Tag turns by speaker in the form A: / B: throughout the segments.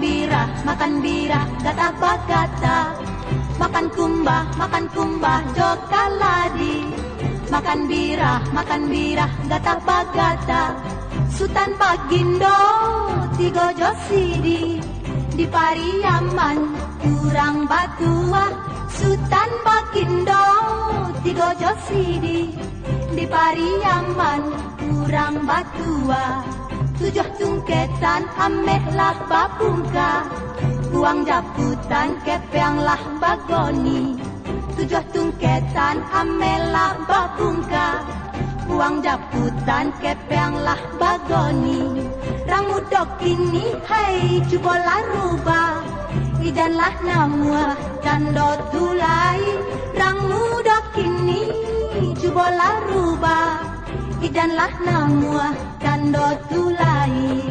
A: bira, gata bagata. Makan kumbah, jokaladi. Makan bira, gata bagata. Sultan Bagindo, tigo josidi. Di Pariaman, kurang batua. Sultan Bagindo, tigo josidi. Di Pariaman, kurang batua. 7 tungketan, amehlah babungka. Buang jabutan, kepeanglah bagoni. 7 tungketan, amelah babungka. Buang jabutan, kepeanglah bagoni. Rang mudok ini, hai cubola rubah. Idanlah namua, cando tulai. Rang mudok ini, cubola rubah. Idanlah namua, cando tulai.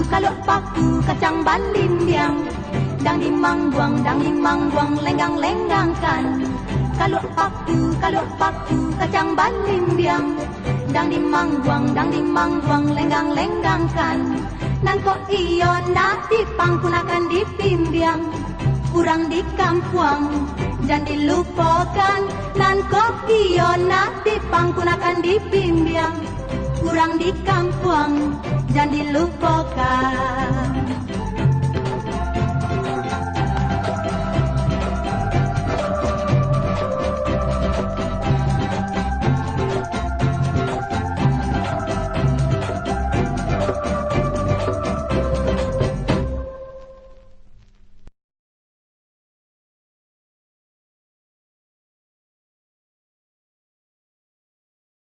A: Kalau paku kacang balimbiang. Dang dimang buang, lenggang-lenggangkan. Kalau paku kacang balimbiang. Dang dimang buang, lenggang-lenggangkan. Nan kok iyo nak dipangkunakan dipimbiang. Kurang di kampung, jangan dilupakan. Nan kok iyo nak dipangkunakan dipimbiang. Kurang di kampung, jangan dilupakan.